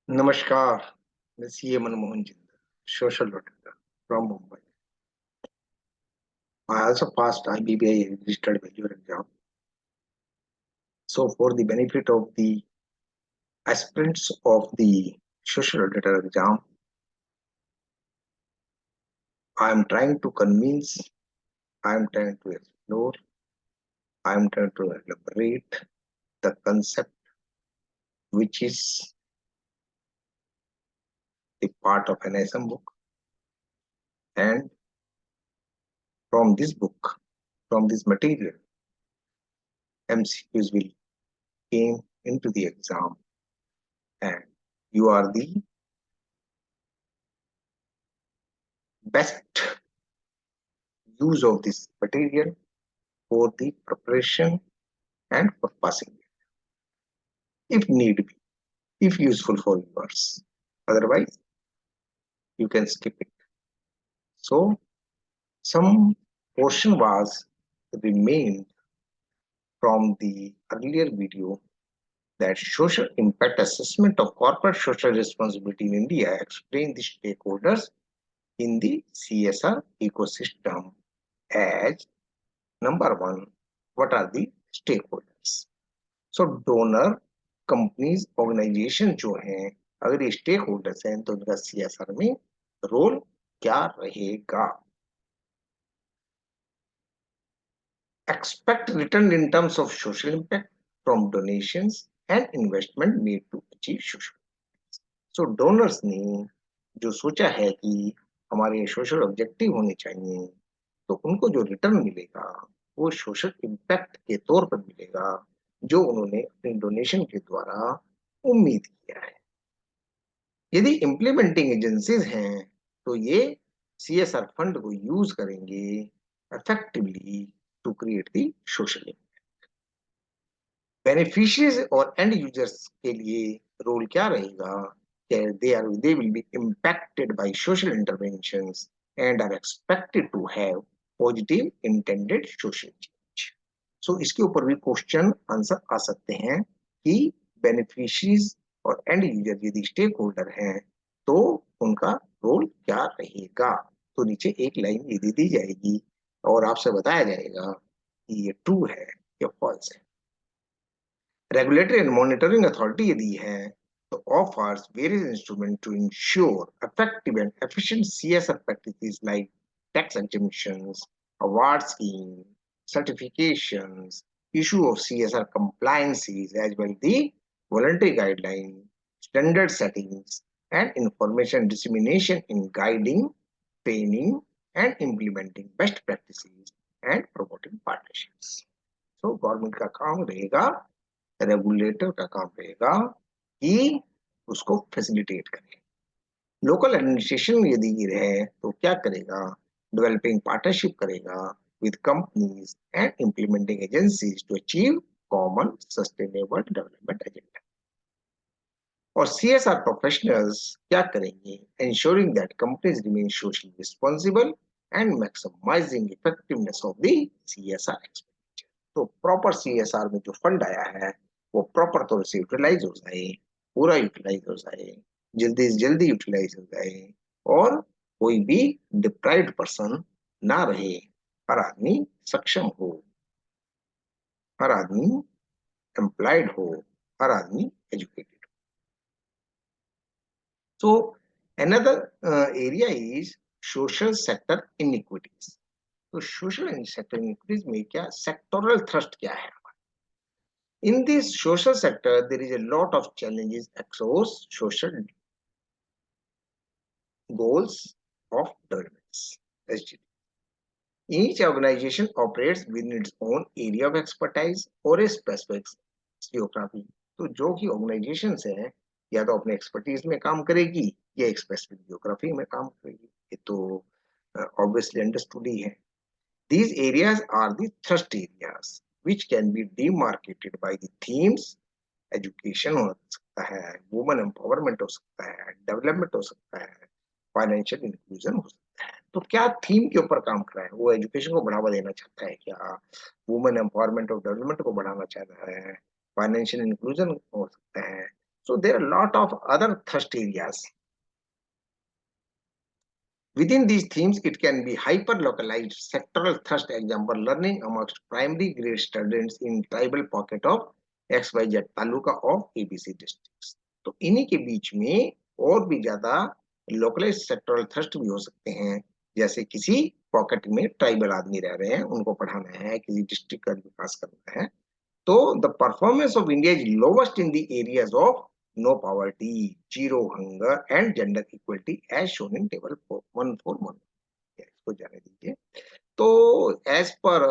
Namaskar, मैं CA Manmohan Jinder, social worker from Mumbai. I also passed IBBI registered valuer exam. So, for the benefit of the aspirants of the social auditor exam, I am trying to convince, I am trying to explore, I am trying to elaborate the concept which is the part of an SM book. And from this book, from this material, MCQs will came into the exam, and you are the best use of this material for the preparation and for passing it, if need be, if useful for viewers. Otherwise, you can skip it. So, some portion was remained from the earlier video, that social impact assessment of corporate social responsibility in India explain the stakeholders in the CSR ecosystem as number one, what are the stakeholders? So donor companies organisation जो हैं, अगर ये stake holders हैं तो उनका CSR में role क्या रहेगा? Expect return in terms of social impact from donations and investment made to achieve social. So donors ने जो सोचा है कि हमारे सोशल ऑब्जेक्टिव होने चाहिए, तो उनको जो रिटर्न मिलेगा वो सोशल इम्पैक्ट के तौर पर मिलेगा, जो उन्होंने अपने डोनेशन के द्वारा उम्मीद किया है। यदि इम्प्लीमेंटिंग एजेंसीज हैं तो ये CSR फंड को यूज करेंगे effectively to create the social impact. Beneficiaries और एंड यूजर्स के लिए रोल क्या रहेगा? They will be impacted by social interventions and are expected to have positive intended social change. So इसके ऊपर भी क्वेश्चन आंसर आ सकते हैं कि बेनिफिशियरीज और एंड यूजर यदि स्टेक होल्डर हैं तो उनका रोल क्या रहेगा? तो नीचे एक लाइन ये दे दी जाएगी और आपसे बताया जाएगा कि ये ट्रू है या फॉल्स है। रेगुलेटरी एंड मॉनिटरिंग अथॉरिटी यदि है तो offers various instruments to ensure effective and efficient CSR practices like tax exemptions, award schemes, certifications, issue of CSR compliances, as well the voluntary guidelines, standard settings, and information dissemination in guiding, training, and implementing best practices and promoting partnerships. So, government का काम रहेगा, regulator का काम रहेगा कि उसको facilitate करें। Local administration यदि है तो क्या करेगा? डेवलपिंग पार्टनरशिप करेगा with companies and implementing agencies to achieve common sustainable development agenda. और CSR प्रोफेशनल्स क्या करेंगे? ensuring that companies remain socially responsible and maximizing effectiveness of the CSR expenditure. तो प्रॉपर CSR में जो फंड आया है वो प्रॉपर तौर से यूटिलाइज हो जाए, पूरा यूटिलाइज हो जाए, जल्दी से जल्दी यूटिलाइज हो जाए और कोई भी डिप्राइव्ड पर्सन ना रहे, हर आदमी सक्षम हो, हर आदमी एम्प्लॉयड हो, हर आदमी educated. So another area is social sector inequities. तो social sector inequities में क्या sectoral thrust क्या है? In this social sector, there is a lot of challenges across social goals of developments. SDG. Each organization operates within its own area of expertise or a specific geography. तो जो कि organizations हैं या तो अपने expertise में काम करेगी या एक specific geography में काम करेगी, ये तो obviously understood ही है। These areas are the thrust areas which can be demarcated by the themes. Education हो सकता है, वुमेन एम्पावरमेंट हो सकता है, डेवलपमेंट हो सकता है, फाइनेंशियल इंक्लूजन हो सकता है। तो क्या थीम के ऊपर काम कर रहा है? वो एजुकेशन को बढ़ावा देना चाहता है क्या? वुमेन एम्पावरमेंट और डेवलपमेंट को बढ़ाना चाहता है, फाइनेंशियल इंक्लूजन हो सकता है, So there are a lot of other thrust areas. Within these themes, it can be hyper-localized sectoral thrust, example, learning amongst primary grade students in tribal pocket of XYZ taluka of ABC districts. तो इन्हीं के बीच में और भी ज्यादा localise sectoral thrust भी हो सकते हैं, जैसे किसी पॉकेट में ट्राइबल आदमी रह रहे हैं, उनको पढ़ाना है, किसी डिस्ट्रिक्ट का विकास करना है, तो the performance of India is lowest in the areas of no poverty, zero hunger and gender equality as shown in table 141. इसको जाने दीजिए। तो एज पर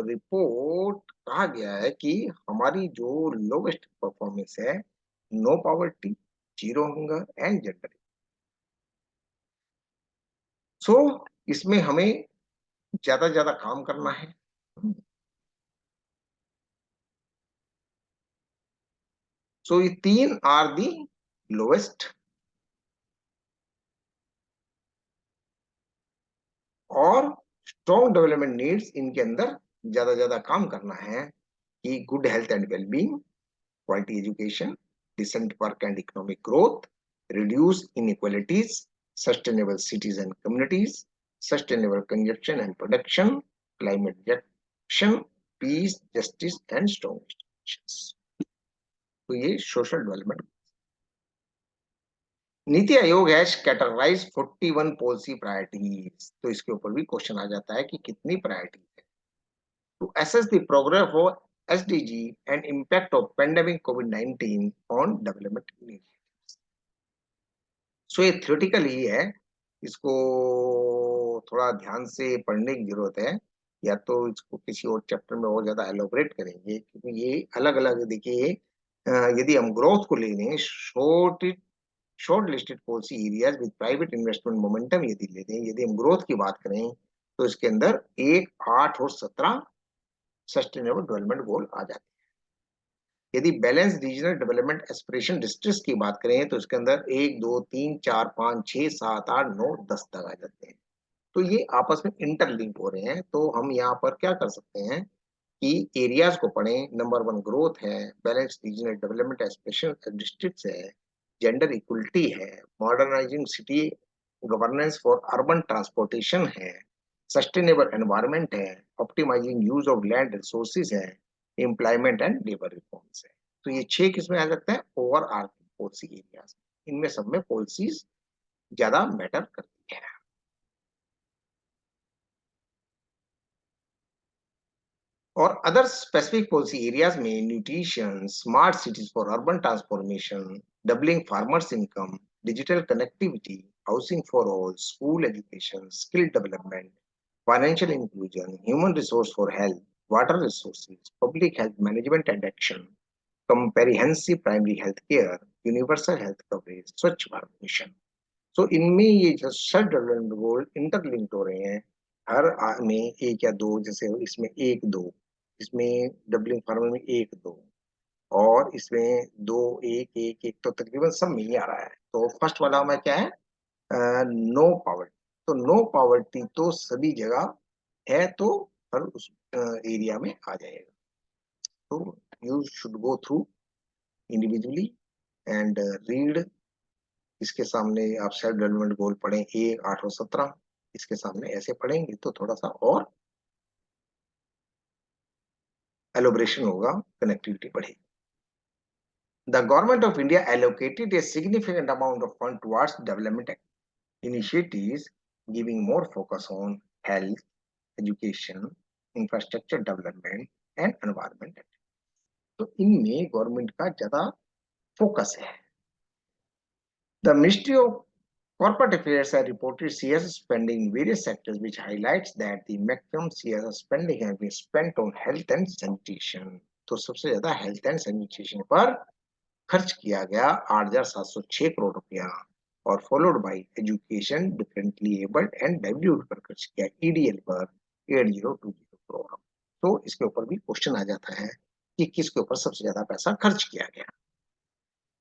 रिपोर्ट कहा गया है कि हमारी जो लोवेस्ट परफॉर्मेंस है, no poverty, zero hunger and gender. So इसमें हमें ज्यादा काम करना है। सो ये तीन आर दी लोवेस्ट, और स्ट्रॉन्ग डेवलपमेंट नीड्स इनके अंदर ज्यादा काम करना है कि good health and wellbeing, quality education, decent work and economic growth, reduce inequalities, sustainable cities and communities, sustainable consumption and production, climate action, peace, justice and strong institutions. तो ये social development. NITI Aayog has categorised 41 policy priorities. तो इसके ऊपर भी question आ जाता है कि कितनी प्रायोरिटी है। To assess the progress of SDG and impact of pandemic COVID-19 on development initiatives. So ये theoretical ही है, इसको थोड़ा ध्यान से पढ़ने की जरूरत है, या तो इसको किसी और चैप्टर में और ज्यादा एलोबरेट करेंगे, क्योंकि ये अलग अलग देखिए, यदि हम ग्रोथ को ले लें, short listed policy areas with private investment momentum यदि लेते हैं, यदि हम ग्रोथ की बात करें, तो इसके अंदर 1, 8 और 17 सस्टेनेबल डेवलपमेंट गोल आ जाते हैं। यदि balance regional development aspiration districts की बात करें, तो इसके अंदर 1, 2, 3, 4, 5, 6, 7, 8, 9, 10 तक आ जाते हैं। तो ये आपस में इंटरलिंक हो रहे हैं। तो हम यहाँ पर क्या कर सकते हैं कि एरियाज को पढ़ें। नंबर 1 ग्रोथ है, balance regional development aspiration districts है, जेंडर इक्वलिटी है, modernising city governance for urban transportation है, सस्टेनेबल एनवायरनमेंट है, optimising use of land resources है, एम्प्लॉयमेंट एंड लेबर रिफॉर्म्स है। तो ये 6 किसमें आ सकता है? Overarching policy areas. इनमें सब में पॉलिसीज ज्यादा मैटर करती है। और अदर स्पेसिफिक पॉलिसी एरियाज में nutrition, smart cities for urban transformation, doubling farmers income, digital connectivity, housing for all, school education, skill development, financial inclusion, human resource for health, water resources, public health management and action, comprehensive primary health care, universal health coverage, स्वच्छ Bharat mission. तो इनमें ये जो सब development goal interlinked हो रहे हैं। हर में एक या दो, जैसे इसमें 1, 2, इसमें डबलिंग फार्मर में 1, 2, और इसमें 2, 1, 1, 1, तो तकरीबन सब में ही आ रहा है। तो फर्स्ट वाला हमारा क्या है? No poverty. तो नो पावर्टी तो सभी जगह है, तो हर उस एरिया में आ जाएगा। तो you should go through individually and read. इसके सामने आप सेल्फ डेवलपमेंट गोल पढ़ें 1, 8 और 17। इसके सामने ऐसे पढ़ेंगे तो थोड़ा सा और एलोब्रेशन होगा, कनेक्टिविटी बढ़ेगी। The government of India allocated a significant amount of fund towards development initiatives, giving more focus on health, education, infrastructure development and environment. तो इनमें गवर्नमेंट का ज्यादा फोकस है। The Ministry of Corporate Affairs has reported CSR spending in various sectors, which highlights that the maximum CSR spending has been spent on health and sanitation. तो सबसे ज्यादा health and sanitation पर खर्च किया गया 8,706 करोड़ रुपया, और followed by education, differently abled and livelihood पर खर्च किया EDL पर 8020 करोड़। तो इसके ऊपर भी क्वेश्चन आ जाता है कि किसके ऊपर सबसे ज्यादा पैसा खर्च किया गया।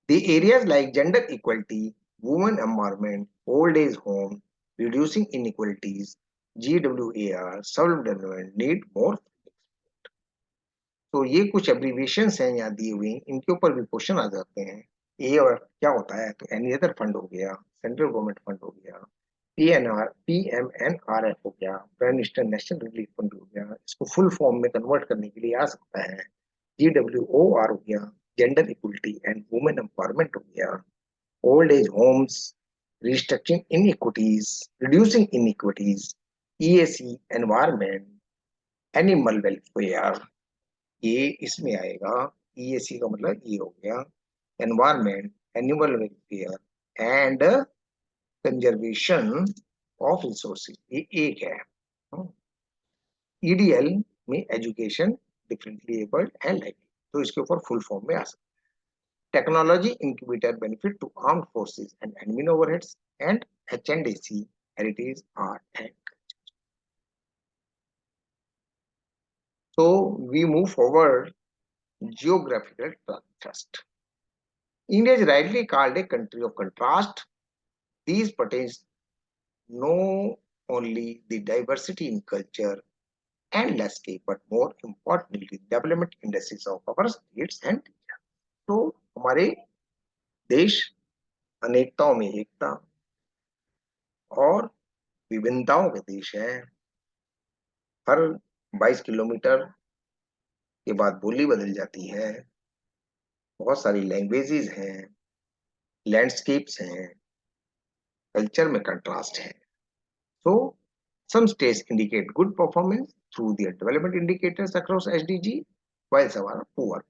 The areas like gender equality, women empowerment, old age home, reducing inequalities, GWAR, self-development need more. तो ये कुछ एब्रीविएशंस हैं यहाँ दी हुई, इनके ऊपर भी क्वेश्चन आ जाते हैं। ए और क्या होता है, तो एनी अदर फंड हो गया, सेंट्रल गवर्नमेंट फंड हो गया, पीएमएनआरएफ हो गया, prime minister national relief fund हो गया, इसको फुल फॉर्म में कन्वर्ट करने के लिए आ सकता है GWOR हो गया, gender equality and women empowerment हो गया, old age homes, restructuring inequities, reducing inequities, EAC, environment, animal welfare, ये इसमें आएगा। EAC का मतलब ये हो गया environment, animal welfare and conservation of resources, ये एक है। EDL में education, differently abled and life, तो इसके ऊपर फुल फॉर्म में आ सकता है। Technology incubator benefit to armed forces and admin overheads and HNDC heritage art and. So we move forward. Geographical thrust. India is rightly called a country of contrast. These pertains not only the diversity in culture and landscape, but more importantly, development indices of our states and regions. तो हमारे देश अनेकताओं में एकता और विभिन्नताओं के देश है। हर 22 kilometre के बाद बोली बदल जाती है, बहुत सारी लैंग्वेजेस हैं, लैंडस्केप्स हैं, कल्चर में कंट्रास्ट है। So some states indicate good performance through their development indicators across SDG, while some are poor.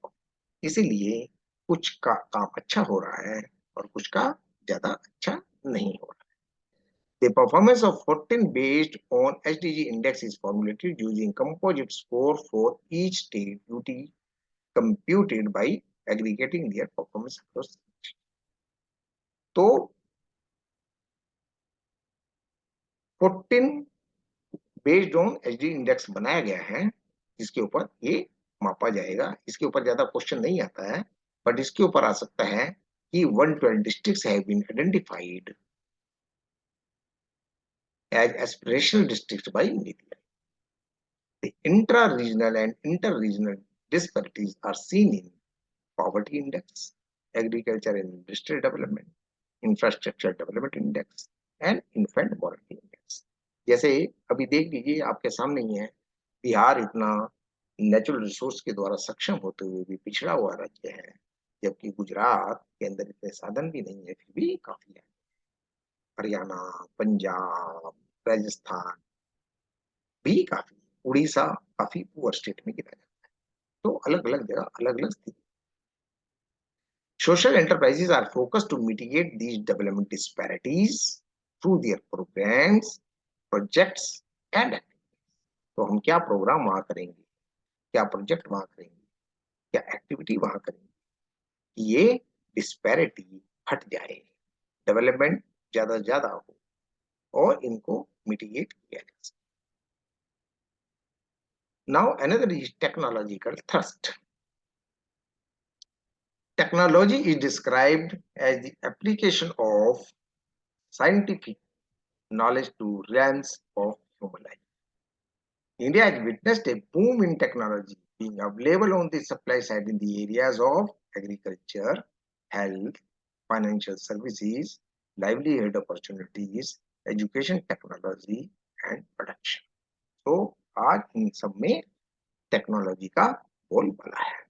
इसीलिए कुछ का काम अच्छा हो रहा है और कुछ का ज्यादा अच्छा नहीं हो रहा है। The performance of 14 based on SDG index is formulated using composite score for each state duty computed by aggregating their performance across. तो 14 बेस्ड ऑन एचडी इंडेक्स बनाया गया है, जिसके ऊपर ये मापा जाएगा। इसके ऊपर ज्यादा क्वेश्चन नहीं आता है, बट इसके ऊपर आ सकता है कि 112 districts have been identified as aspirational districts by media. The intra regional and inter regional disparities are seen in poverty index, agriculture and industrial development, infrastructure development index and infant mortality index। जैसे अभी देख लीजिए, आपके सामने ही है, बिहार इतना natural resource के द्वारा सक्षम होते हुए भी पिछड़ा हुआ राज्य है, जबकि गुजरात के अंदर इतने साधन भी नहीं है, फिर भी काफी है। हरियाणा, पंजाब, राजस्थान भी काफी, उड़ीसा काफी पुअर स्टेट में गिना जाता है। तो अलग अलग जगह अलग अलग स्थिति। Social enterprises are focused to mitigate these development disparities through their programs, projects and activities। तो हम क्या प्रोग्राम वहां करेंगे, क्या प्रोजेक्ट वहां करेंगे, क्या एक्टिविटी वहां करेंगे कि ये डिस्पैरिटी हट जाए, डेवलपमेंट ज्यादा से ज्यादा हो और इनको मिटिगेट किया जा सके। Now another is technological thrust. Technology is described as the application of scientific knowledge to realms of human life. India has witnessed a boom in technology being available on the supply side in the areas of agriculture, health, financial services, livelihood opportunities, education technology and production। तो आज इन सब में technology का बोलबाला है।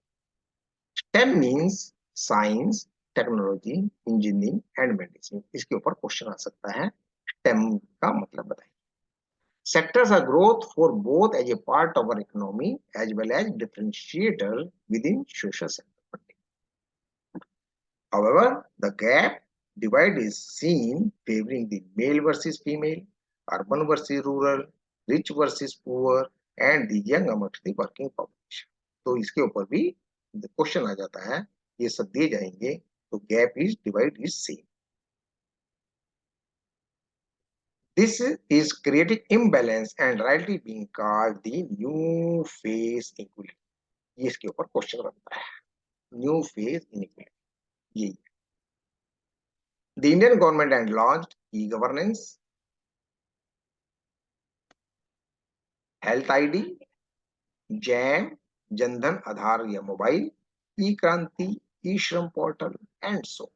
STEM means science, technology, engineering and medicine. इसके ऊपर question आ सकता है, STEM का मतलब बताइए। Sectors are growth for both as a part of our economy as well as differentiator within social sector। However, the gap divide is seen favoring the male versus female, urban versus rural, rich versus poor, and the young amongst the working population। तो इसके ऊपर भी question आ जाता है, ये सब दिए जाएंगे, तो gap is divide is same. This is creating imbalance and rightly being called the new phase inequality। ये इसके ऊपर क्वेश्चन बनता है, न्यू फेज इनइक्वालिटी। ये the Indian government has launched e governance, health ID, JAM, Jandhan Aadhaar या mobile, e Kranti, e Shram portal and so.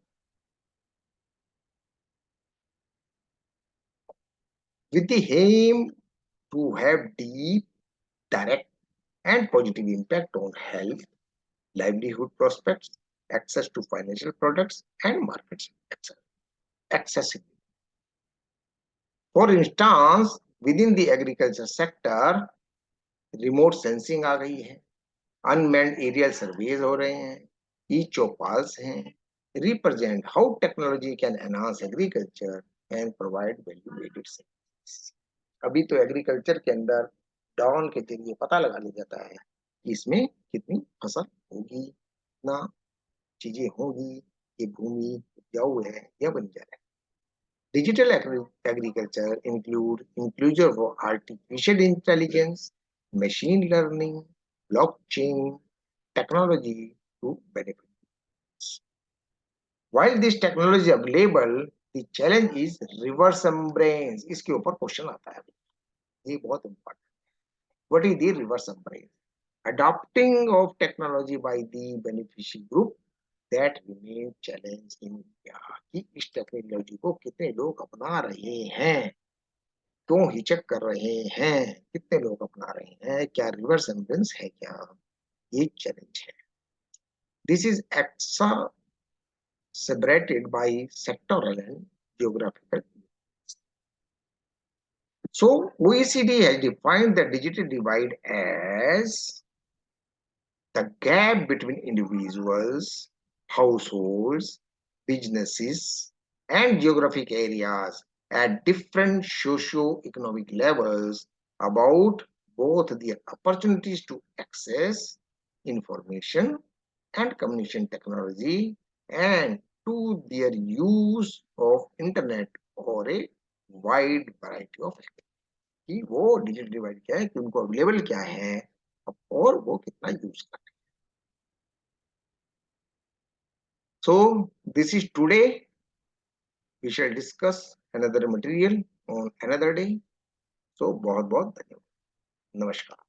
With the aim to have deep, direct, and positive impact on health, livelihood prospects, access to financial products, and markets accessibility. For instance, within the agriculture sector, remote sensing आ गई है, unmanned aerial surveys हो रहे हैं, e चौपाल्स हैं, represent how technology can enhance agriculture and provide value added service. अभी तो एग्रीकल्चर के अंदर ड्रोन के जरिए पता लगा लिया जाता है कि इसमें कितनी फसल होगी, कितना चीजें होंगी, ये भूमि उपजाऊ है या बंजर है। Digital agriculture inclusion of artificial intelligence, machine learning, blockchain, technology to benefit. While this technology is available, the challenge is reverse brains. इसके ऊपर क्वेश्चन आता है, ये बहुत important. What is the reverse brain? Adopting of technology by the beneficiary group that remain challenge in India. कि इस technology को कितने लोग अपना रहे हैं, क्यों हिचक कर रहे हैं, कितने लोग अपना रहे हैं, क्या रिवर्स एम्बुलेंस है क्या, ये चैलेंज है। This is separated by sectoral and geographical. So OECD has defined the digital divide as the gap between individuals, households, businesses, and geographic areas at different socio-economic levels about both their opportunities to access information and communication technology and to their use of internet or a wide variety of activities. कि वो digital divide क्या है, कि उनको available क्या है और वो कितना यूज कर रहे हैं। So this is today. We shall discuss another material on another day. So बहुत बहुत धन्यवाद, नमस्कार।